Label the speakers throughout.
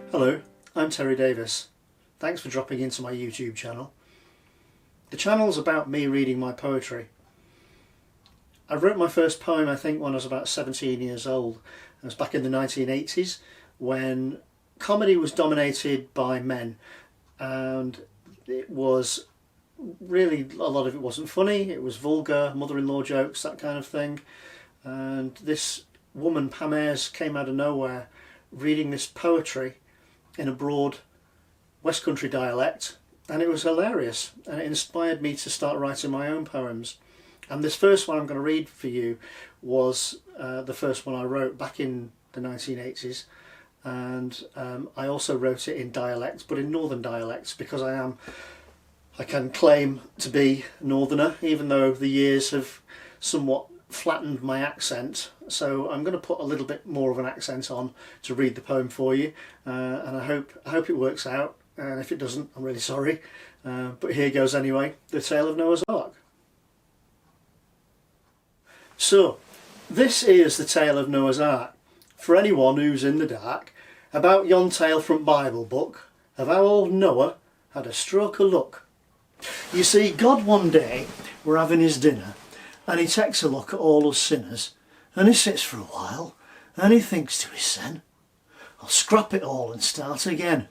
Speaker 1: Hello, I'm Terry Davis. Thanks for dropping into my YouTube channel. The channel's about me reading my poetry. I wrote my first poem, I think, when I was about 17 years old. It was back in the 1980s when comedy was dominated by men, and it was really, a lot of it wasn't funny, it was vulgar, mother-in-law jokes, that kind of thing. And this woman, Pam Eyres, came out of nowhere reading this poetry in a broad West Country dialect, and it was hilarious, and it inspired me to start writing my own poems. And this first one I'm going to read for you was the first one I wrote back in the 1980s, and I also wrote it in dialect, but in northern dialects, because I can claim to be northerner, even though the years have somewhat flattened my accent. So I'm going to put a little bit more of an accent on to read the poem for you, and I hope it works out, and if it doesn't, I'm really sorry, but here goes anyway. The Tale of Noah's Ark. So this is the Tale of Noah's Ark, for anyone who's in the dark, about yon tale from Bible book of how old Noah had a stroke of luck. You see, God one day were having his dinner, and he takes a look at all us sinners, and he sits for a while, and he thinks to hisself, I'll scrap it all and start again.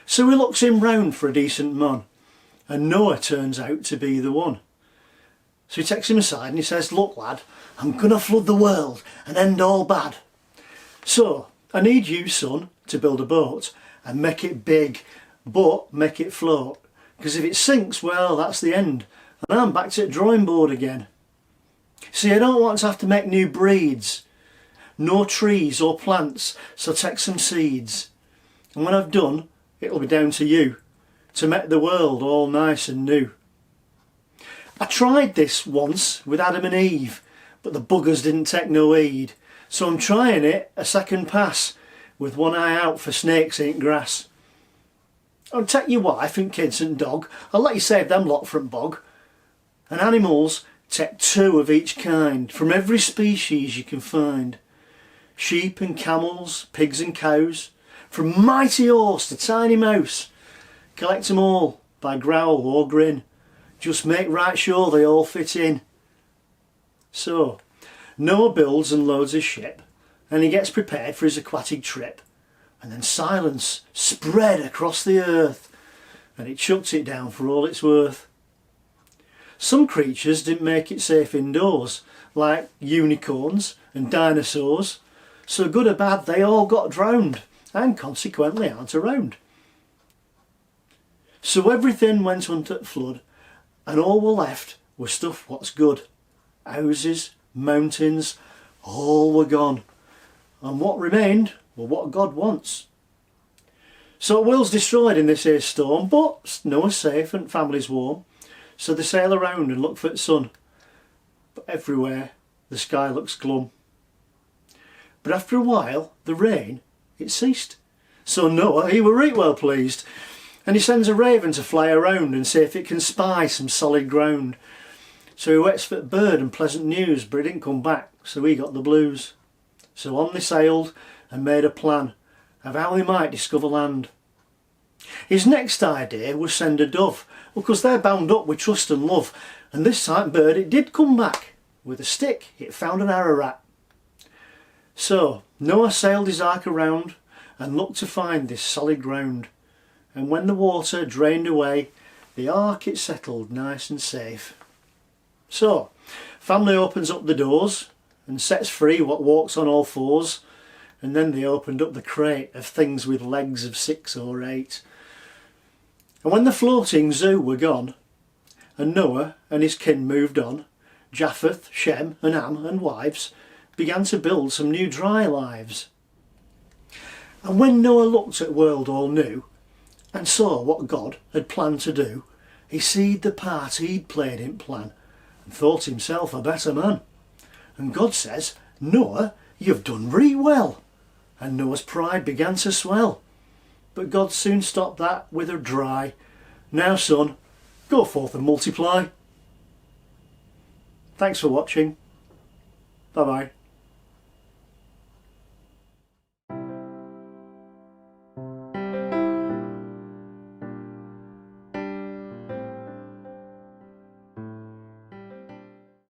Speaker 1: So he looks him round for a decent man, and Noah turns out to be the one. So he takes him aside and he says, look lad, I'm gonna flood the world and end all bad. So I need you, son, to build a boat and make it big, but make it float, because if it sinks, well, that's the end, and I'm back to the drawing board again. See, I don't want to have to make new breeds, no trees or plants, so take some seeds, and when I've done, it'll be down to you to make the world all nice and new. I tried this once with Adam and Eve, but the buggers didn't take no heed, so I'm trying it a second pass, with one eye out for snakes ain't grass. I'll take your wife and kids and dog, I'll let you save them lot from bog. And animals, take 2 of each kind, from every species you can find. Sheep and camels, pigs and cows, from mighty horse to tiny mouse. Collect 'em all, by growl or grin, just make right sure they all fit in. So, Noah builds and loads his ship, and he gets prepared for his aquatic trip, and then silence spread across the earth, and it chucked it down for all it's worth. Some creatures didn't make it safe indoors, like unicorns and dinosaurs, so good or bad they all got drowned, and consequently aren't around. So everything went under flood, and all were left was stuff what's good. Houses, mountains, all were gone, and what remained were what God wants. So the world's destroyed in this here storm, but Noah's safe and family's warm, so they sail around and look for the sun, but everywhere the sky looks glum. But after a while the rain, it ceased, so Noah, he were right well pleased, and he sends a raven to fly around and see if it can spy some solid ground. So he waits for the bird and pleasant news, but it didn't come back, so he got the blues. So on they sailed and made a plan of how they might discover land. His next idea was send a dove, because they're bound up with trust and love, and this time bird it did come back. With a stick it found an Ararat. So Noah sailed his ark around and looked to find this solid ground, and when the water drained away, the ark it settled nice and safe. So family opens up the doors and sets free what walks on all fours, and then they opened up the crate of things with legs of 6 or 8. And when the floating zoo were gone, and Noah and his kin moved on, Japheth, Shem and Ham and wives began to build some new dry lives. And when Noah looked at world all new, and saw what God had planned to do, he seed the part he'd played in plan, and thought himself a better man. And God says, Noah, you've done really well. And Noah's pride began to swell. But God soon stopped that with a dry, now son, go forth and multiply. Thanks for watching. Bye bye.